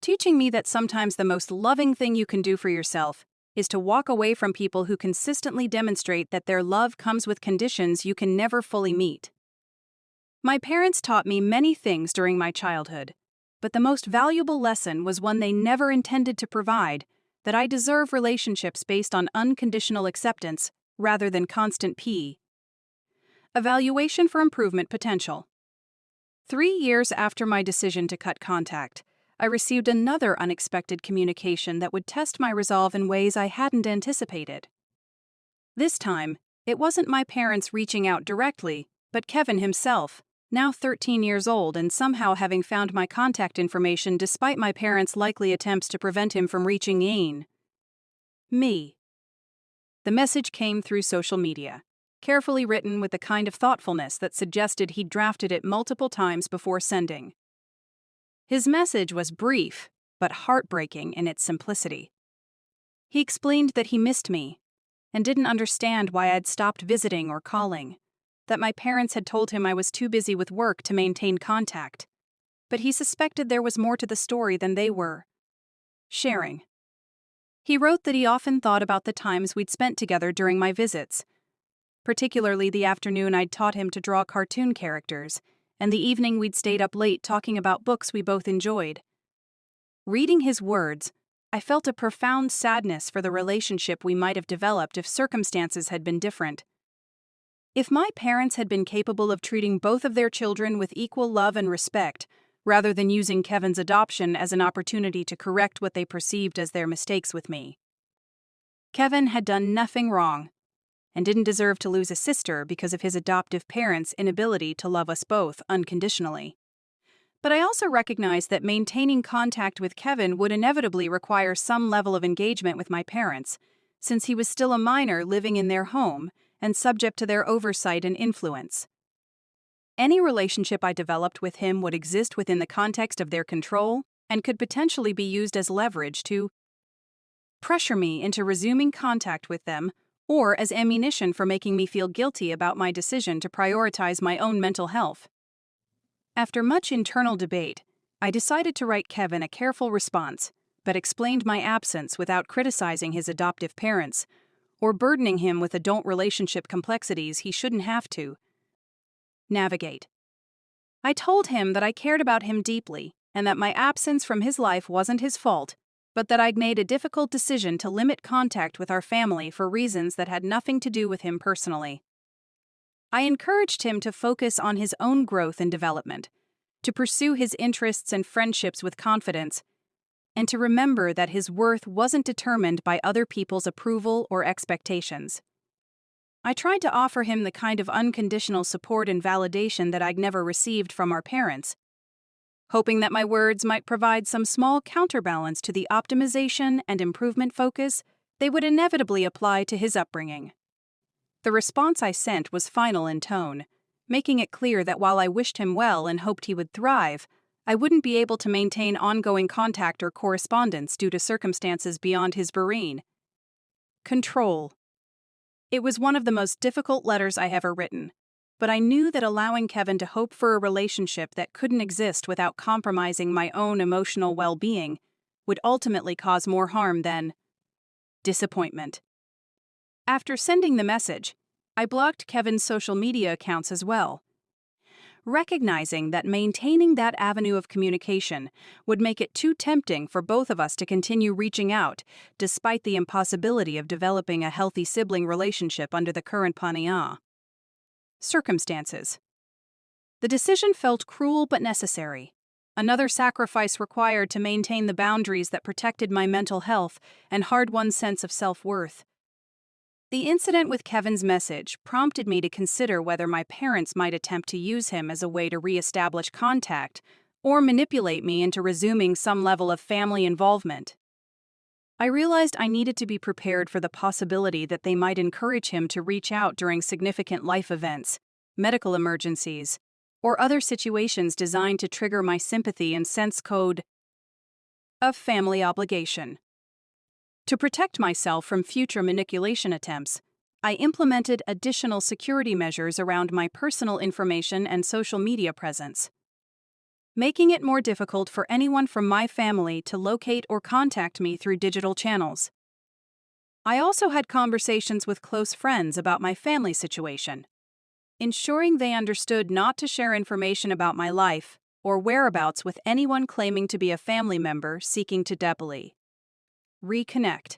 teaching me that sometimes the most loving thing you can do for yourself is to walk away from people who consistently demonstrate that their love comes with conditions you can never fully meet. My parents taught me many things during my childhood, but the most valuable lesson was one they never intended to provide: that I deserve relationships based on unconditional acceptance rather than constant evaluation for improvement potential. 3 years after my decision to cut contact, I received another unexpected communication that would test my resolve in ways I hadn't anticipated. This time, it wasn't my parents reaching out directly, but Kevin himself, now 13 years old and somehow having found my contact information despite my parents' likely attempts to prevent him from reaching me. The message came through social media, carefully written with the kind of thoughtfulness that suggested he'd drafted it multiple times before sending. His message was brief, but heartbreaking in its simplicity. He explained that he missed me and didn't understand why I'd stopped visiting or calling, that my parents had told him I was too busy with work to maintain contact, but he suspected there was more to the story than they were sharing. He wrote that he often thought about the times we'd spent together during my visits, particularly the afternoon I'd taught him to draw cartoon characters, and the evening we'd stayed up late talking about books we both enjoyed. Reading his words, I felt a profound sadness for the relationship we might have developed if circumstances had been different. If my parents had been capable of treating both of their children with equal love and respect, rather than using Kevin's adoption as an opportunity to correct what they perceived as their mistakes with me. Kevin had done nothing wrong, and didn't deserve to lose a sister because of his adoptive parents' inability to love us both unconditionally. But I also recognized that maintaining contact with Kevin would inevitably require some level of engagement with my parents, since he was still a minor living in their home and subject to their oversight and influence. Any relationship I developed with him would exist within the context of their control and could potentially be used as leverage to pressure me into resuming contact with them, or as ammunition for making me feel guilty about my decision to prioritize my own mental health. After much internal debate, I decided to write Kevin a careful response, but explained my absence without criticizing his adoptive parents, or burdening him with adult relationship complexities he shouldn't have to navigate. I told him that I cared about him deeply, and that my absence from his life wasn't his fault, but that I'd made a difficult decision to limit contact with our family for reasons that had nothing to do with him personally. I encouraged him to focus on his own growth and development, to pursue his interests and friendships with confidence, and to remember that his worth wasn't determined by other people's approval or expectations. I tried to offer him the kind of unconditional support and validation that I'd never received from our parents, hoping that my words might provide some small counterbalance to the optimization and improvement focus they would inevitably apply to his upbringing. The response I sent was final in tone, making it clear that while I wished him well and hoped he would thrive, I wouldn't be able to maintain ongoing contact or correspondence due to circumstances beyond his berean. Control. It was one of the most difficult letters I ever written, but I knew that allowing Kevin to hope for a relationship that couldn't exist without compromising my own emotional well-being would ultimately cause more harm than disappointment. After sending the message, I blocked Kevin's social media accounts as well, recognizing that maintaining that avenue of communication would make it too tempting for both of us to continue reaching out, despite the impossibility of developing a healthy sibling relationship under the current circumstances. The decision felt cruel but necessary, another sacrifice required to maintain the boundaries that protected my mental health and hard-won sense of self-worth. The incident with Kevin's message prompted me to consider whether my parents might attempt to use him as a way to re-establish contact or manipulate me into resuming some level of family involvement. I realized I needed to be prepared for the possibility that they might encourage him to reach out during significant life events, medical emergencies, or other situations designed to trigger my sympathy and sense code of family obligation. To protect myself from future manipulation attempts, I implemented additional security measures around my personal information and social media presence, making it more difficult for anyone from my family to locate or contact me through digital channels. I also had conversations with close friends about my family situation, ensuring they understood not to share information about my life or whereabouts with anyone claiming to be a family member seeking to reconnect.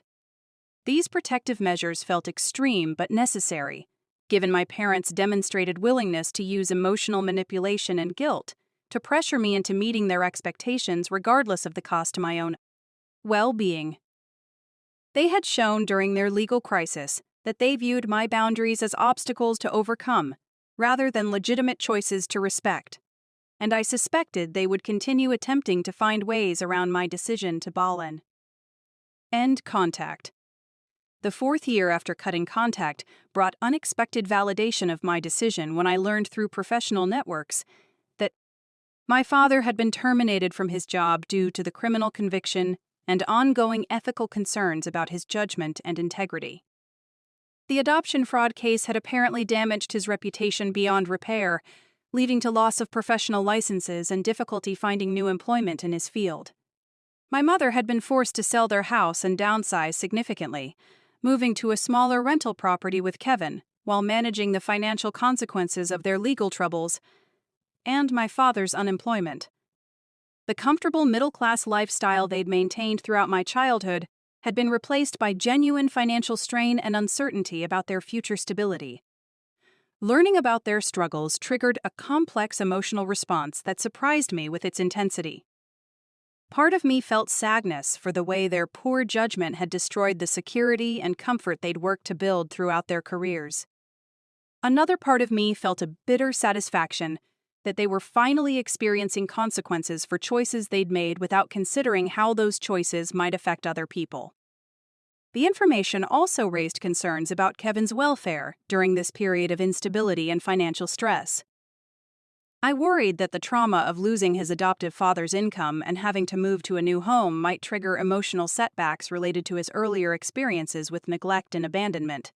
These protective measures felt extreme but necessary, given my parents' demonstrated willingness to use emotional manipulation and guilt to pressure me into meeting their expectations regardless of the cost to my own well-being. They had shown during their legal crisis that they viewed my boundaries as obstacles to overcome, rather than legitimate choices to respect, and I suspected they would continue attempting to find ways around my decision to end contact. The 4th year after cutting contact brought unexpected validation of my decision when I learned through professional networks that my father had been terminated from his job due to the criminal conviction and ongoing ethical concerns about his judgment and integrity. The adoption fraud case had apparently damaged his reputation beyond repair, leading to loss of professional licenses and difficulty finding new employment in his field. My mother had been forced to sell their house and downsize significantly, moving to a smaller rental property with Kevin while managing the financial consequences of their legal troubles and my father's unemployment. The comfortable middle-class lifestyle they'd maintained throughout my childhood had been replaced by genuine financial strain and uncertainty about their future stability. Learning about their struggles triggered a complex emotional response that surprised me with its intensity. Part of me felt sadness for the way their poor judgment had destroyed the security and comfort they'd worked to build throughout their careers. Another part of me felt a bitter satisfaction that they were finally experiencing consequences for choices they'd made without considering how those choices might affect other people. The information also raised concerns about Kevin's welfare during this period of instability and financial stress. I worried that the trauma of losing his adoptive father's income and having to move to a new home might trigger emotional setbacks related to his earlier experiences with neglect and abandonment.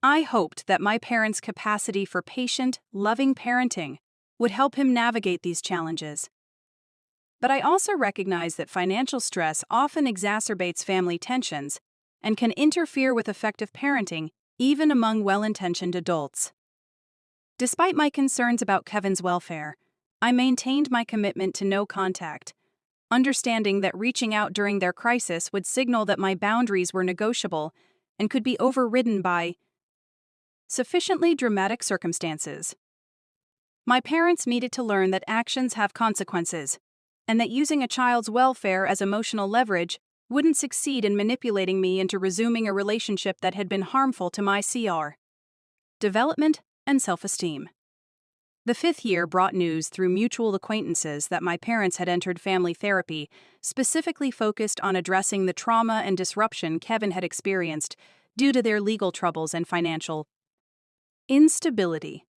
I hoped that my parents' capacity for patient, loving parenting would help him navigate these challenges. But I also recognize that financial stress often exacerbates family tensions and can interfere with effective parenting, even among well-intentioned adults. Despite my concerns about Kevin's welfare, I maintained my commitment to no contact, understanding that reaching out during their crisis would signal that my boundaries were negotiable and could be overridden by sufficiently dramatic circumstances. My parents needed to learn that actions have consequences, and that using a child's welfare as emotional leverage wouldn't succeed in manipulating me into resuming a relationship that had been harmful to my development and self-esteem. The 5th year brought news through mutual acquaintances that my parents had entered family therapy, specifically focused on addressing the trauma and disruption Kevin had experienced due to their legal troubles and financial instability.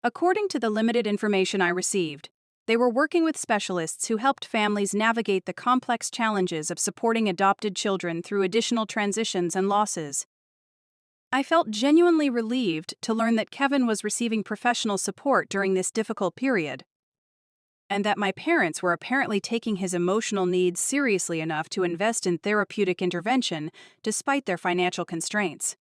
According to the limited information I received, they were working with specialists who helped families navigate the complex challenges of supporting adopted children through additional transitions and losses. I felt genuinely relieved to learn that Kevin was receiving professional support during this difficult period, and that my parents were apparently taking his emotional needs seriously enough to invest in therapeutic intervention despite their financial constraints.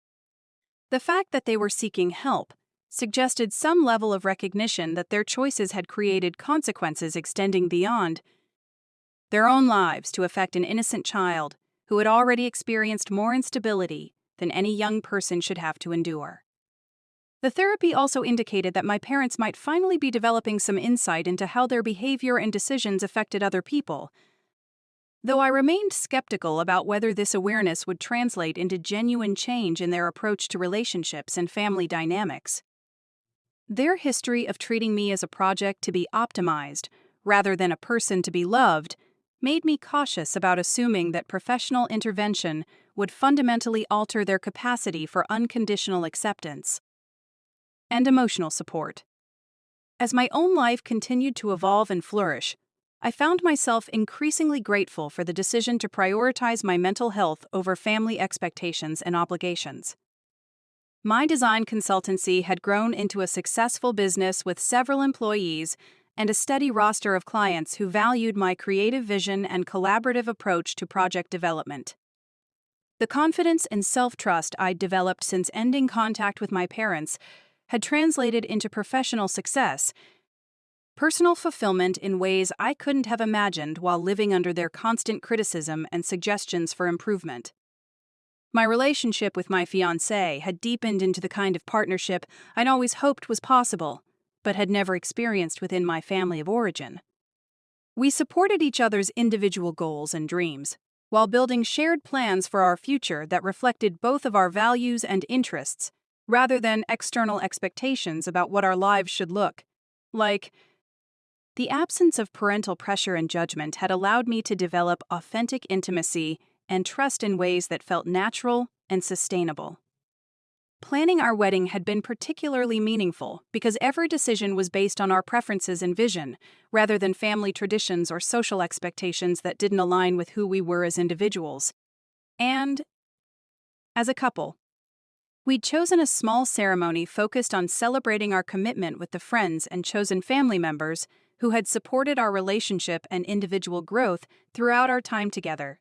The fact that they were seeking help suggested some level of recognition that their choices had created consequences extending beyond their own lives to affect an innocent child who had already experienced more instability than any young person should have to endure. The therapy also indicated that my parents might finally be developing some insight into how their behavior and decisions affected other people, though I remained skeptical about whether this awareness would translate into genuine change in their approach to relationships and family dynamics. Their history of treating me as a project to be optimized, rather than a person to be loved, made me cautious about assuming that professional intervention would fundamentally alter their capacity for unconditional acceptance and emotional support. As my own life continued to evolve and flourish, I found myself increasingly grateful for the decision to prioritize my mental health over family expectations and obligations. My design consultancy had grown into a successful business with several employees and a steady roster of clients who valued my creative vision and collaborative approach to project development. The confidence and self-trust I'd developed since ending contact with my parents had translated into professional success, personal fulfillment in ways I couldn't have imagined while living under their constant criticism and suggestions for improvement. My relationship with my fiancé had deepened into the kind of partnership I'd always hoped was possible, but had never experienced within my family of origin. We supported each other's individual goals and dreams, while building shared plans for our future that reflected both of our values and interests, rather than external expectations about what our lives should look like. The absence of parental pressure and judgment had allowed me to develop authentic intimacy and trust in ways that felt natural and sustainable. Planning our wedding had been particularly meaningful because every decision was based on our preferences and vision, rather than family traditions or social expectations that didn't align with who we were as individuals. And, as a couple, we'd chosen a small ceremony focused on celebrating our commitment with the friends and chosen family members who had supported our relationship and individual growth throughout our time together.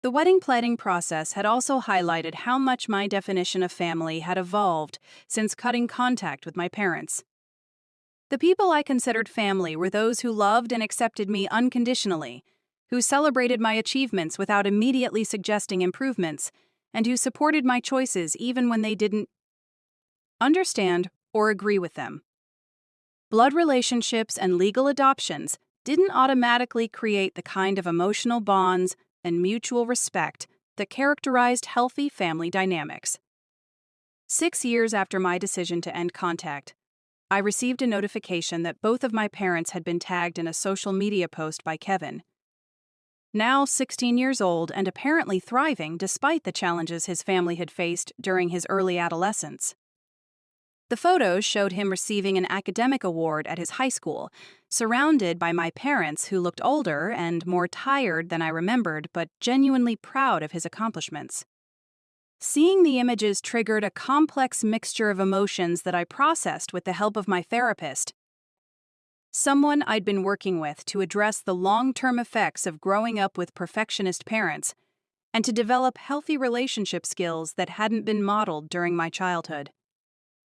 The wedding planning process had also highlighted how much my definition of family had evolved since cutting contact with my parents. The people I considered family were those who loved and accepted me unconditionally, who celebrated my achievements without immediately suggesting improvements, and who supported my choices even when they didn't understand or agree with them. Blood relationships and legal adoptions didn't automatically create the kind of emotional bonds and mutual respect that characterized healthy family dynamics. 6 years after my decision to end contact, I received a notification that both of my parents had been tagged in a social media post by Kevin. Now 16 years old and apparently thriving despite the challenges his family had faced during his early adolescence. The photos showed him receiving an academic award at his high school, surrounded by my parents who looked older and more tired than I remembered, but genuinely proud of his accomplishments. Seeing the images triggered a complex mixture of emotions that I processed with the help of my therapist, someone I'd been working with to address the long-term effects of growing up with perfectionist parents and to develop healthy relationship skills that hadn't been modeled during my childhood.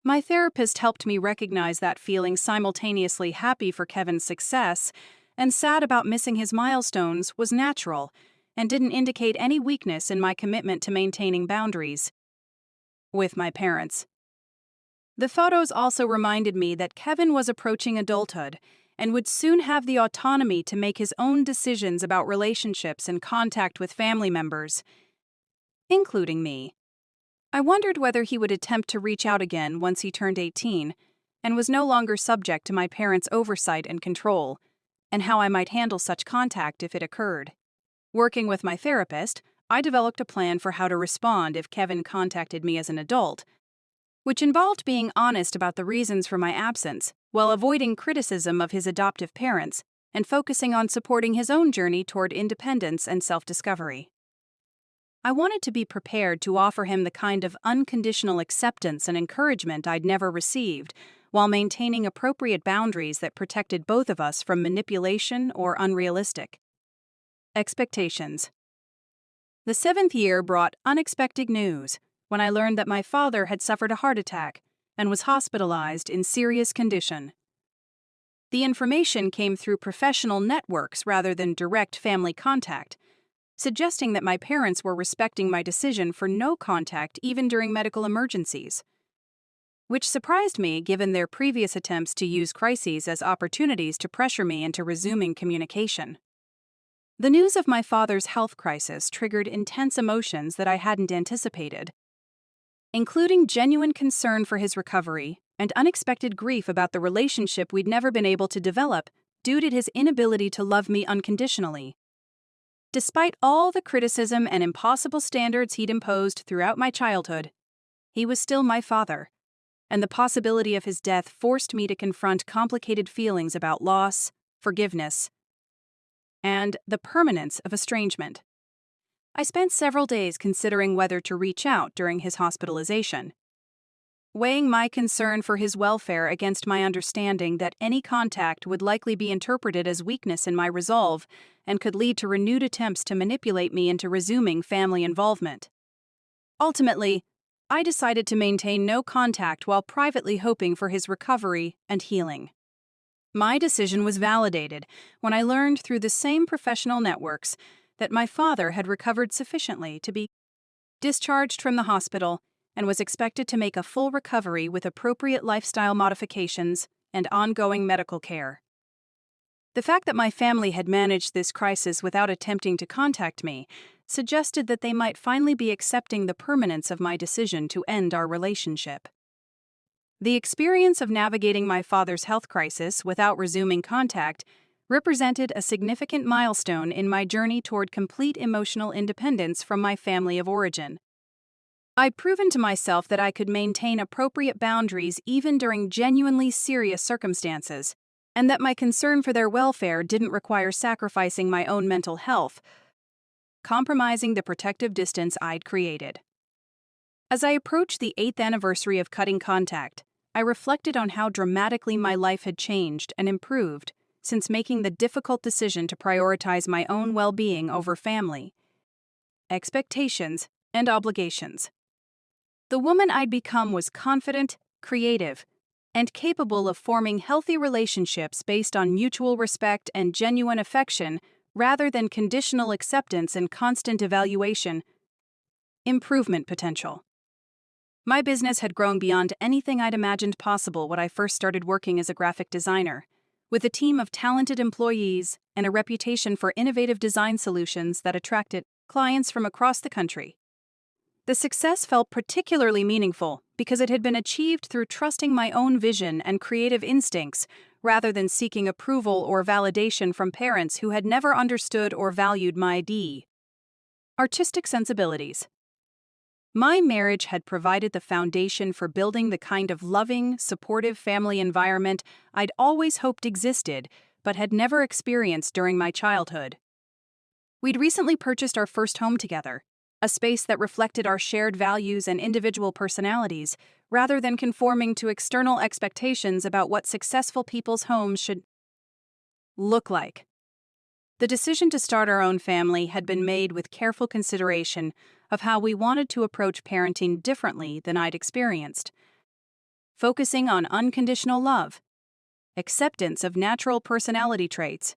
My therapist helped me recognize that feeling simultaneously happy for Kevin's success and sad about missing his milestones was natural and didn't indicate any weakness in my commitment to maintaining boundaries with my parents. The photos also reminded me that Kevin was approaching adulthood and would soon have the autonomy to make his own decisions about relationships and contact with family members, including me. I wondered whether he would attempt to reach out again once he turned 18 and was no longer subject to my parents' oversight and control, and how I might handle such contact if it occurred. Working with my therapist, I developed a plan for how to respond if Kevin contacted me as an adult, which involved being honest about the reasons for my absence while avoiding criticism of his adoptive parents and focusing on supporting his own journey toward independence and self-discovery. I wanted to be prepared to offer him the kind of unconditional acceptance and encouragement I'd never received, while maintaining appropriate boundaries that protected both of us from manipulation or unrealistic expectations. The 7th year brought unexpected news when I learned that my father had suffered a heart attack and was hospitalized in serious condition. The information came through professional networks rather than direct family contact, suggesting that my parents were respecting my decision for no contact even during medical emergencies, which surprised me given their previous attempts to use crises as opportunities to pressure me into resuming communication. The news of my father's health crisis triggered intense emotions that I hadn't anticipated, including genuine concern for his recovery and unexpected grief about the relationship we'd never been able to develop due to his inability to love me unconditionally. Despite all the criticism and impossible standards he'd imposed throughout my childhood, he was still my father, and the possibility of his death forced me to confront complicated feelings about loss, forgiveness, and the permanence of estrangement. I spent several days considering whether to reach out during his hospitalization, weighing my concern for his welfare against my understanding that any contact would likely be interpreted as weakness in my resolve and could lead to renewed attempts to manipulate me into resuming family involvement. Ultimately, I decided to maintain no contact while privately hoping for his recovery and healing. My decision was validated when I learned through the same professional networks that my father had recovered sufficiently to be discharged from the hospital and was expected to make a full recovery with appropriate lifestyle modifications and ongoing medical care. The fact that my family had managed this crisis without attempting to contact me suggested that they might finally be accepting the permanence of my decision to end our relationship. The experience of navigating my father's health crisis without resuming contact represented a significant milestone in my journey toward complete emotional independence from my family of origin. I'd proven to myself that I could maintain appropriate boundaries even during genuinely serious circumstances, and that my concern for their welfare didn't require sacrificing my own mental health, compromising the protective distance I'd created. As I approached the 8th anniversary of cutting contact, I reflected on how dramatically my life had changed and improved since making the difficult decision to prioritize my own well-being over family, expectations, and obligations. The woman I'd become was confident, creative, and capable of forming healthy relationships based on mutual respect and genuine affection rather than conditional acceptance and constant evaluation. Improvement potential. My business had grown beyond anything I'd imagined possible when I first started working as a graphic designer. With a team of talented employees and a reputation for innovative design solutions that attracted clients from across the country. The success felt particularly meaningful because it had been achieved through trusting my own vision and creative instincts rather than seeking approval or validation from parents who had never understood or valued my artistic sensibilities. My marriage had provided the foundation for building the kind of loving, supportive family environment I'd always hoped existed but had never experienced during my childhood. We'd recently purchased our first home together, a space that reflected our shared values and individual personalities, rather than conforming to external expectations about what successful people's homes should look like. The decision to start our own family had been made with careful consideration of how we wanted to approach parenting differently than I'd experienced, focusing on unconditional love, acceptance of natural personality traits,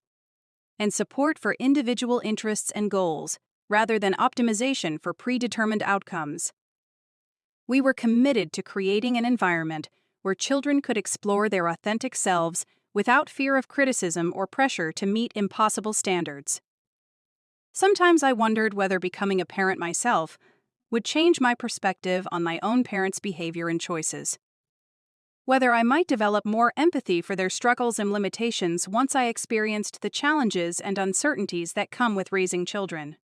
and support for individual interests and goals, rather than optimization for predetermined outcomes. We were committed to creating an environment where children could explore their authentic selves without fear of criticism or pressure to meet impossible standards. Sometimes I wondered whether becoming a parent myself would change my perspective on my own parents' behavior and choices. Whether I might develop more empathy for their struggles and limitations once I experienced the challenges and uncertainties that come with raising children.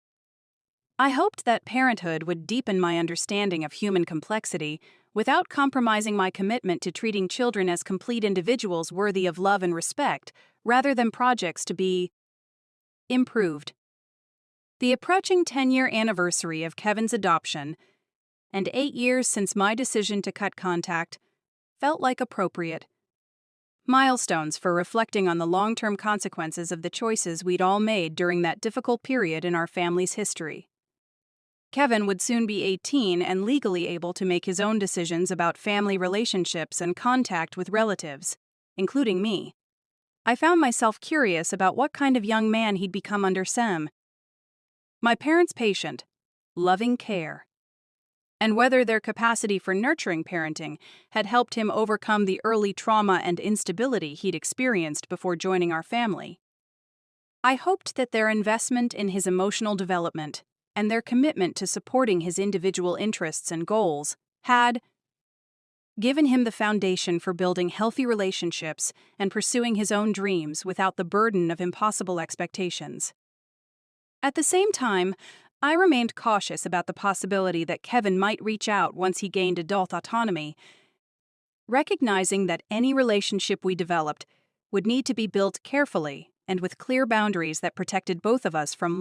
I hoped that parenthood would deepen my understanding of human complexity without compromising my commitment to treating children as complete individuals worthy of love and respect, rather than projects to be improved. The approaching 10-year anniversary of Kevin's adoption, and 8 years since my decision to cut contact, felt like appropriate milestones for reflecting on the long-term consequences of the choices we'd all made during that difficult period in our family's history. Kevin would soon be 18 and legally able to make his own decisions about family relationships and contact with relatives, including me. I found myself curious about what kind of young man he'd become under Sam. My parents' patient, loving care, and whether their capacity for nurturing parenting had helped him overcome the early trauma and instability he'd experienced before joining our family. I hoped that their investment in his emotional development and their commitment to supporting his individual interests and goals had given him the foundation for building healthy relationships and pursuing his own dreams without the burden of impossible expectations. At the same time, I remained cautious about the possibility that Kevin might reach out once he gained adult autonomy, recognizing that any relationship we developed would need to be built carefully and with clear boundaries that protected both of us from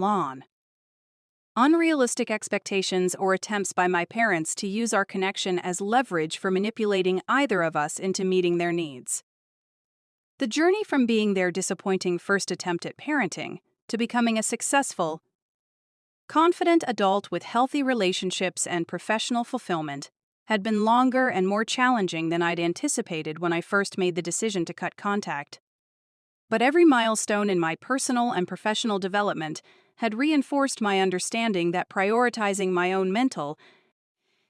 unrealistic expectations or attempts by my parents to use our connection as leverage for manipulating either of us into meeting their needs. The journey from being their disappointing first attempt at parenting to becoming a successful, confident adult with healthy relationships and professional fulfillment had been longer and more challenging than I'd anticipated when I first made the decision to cut contact. But every milestone in my personal and professional development had reinforced my understanding that prioritizing my own mental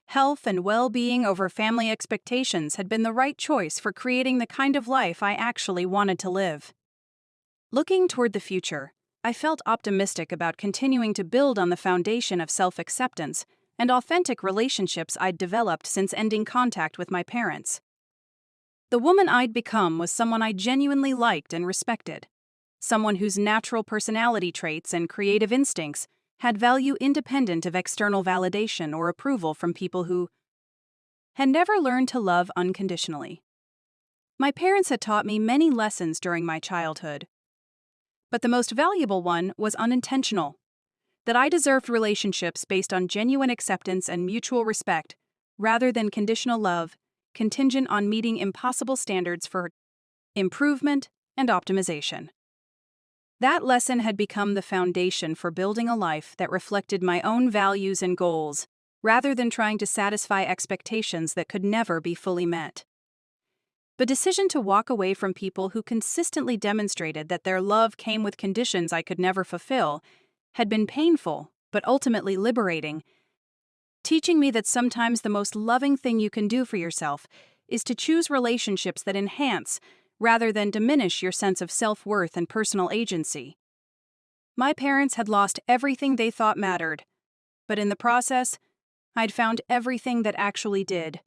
health and well-being over family expectations had been the right choice for creating the kind of life I actually wanted to live. Looking toward the future, I felt optimistic about continuing to build on the foundation of self-acceptance and authentic relationships I'd developed since ending contact with my parents. The woman I'd become was someone I genuinely liked and respected. Someone whose natural personality traits and creative instincts had value independent of external validation or approval from people who had never learned to love unconditionally. My parents had taught me many lessons during my childhood, but the most valuable one was unintentional, that I deserved relationships based on genuine acceptance and mutual respect, rather than conditional love, contingent on meeting impossible standards for improvement and optimization. That lesson had become the foundation for building a life that reflected my own values and goals, rather than trying to satisfy expectations that could never be fully met. The decision to walk away from people who consistently demonstrated that their love came with conditions I could never fulfill had been painful, but ultimately liberating, teaching me that sometimes the most loving thing you can do for yourself is to choose relationships that enhance, rather than diminish, your sense of self-worth and personal agency. My parents had lost everything they thought mattered, but in the process, I'd found everything that actually did.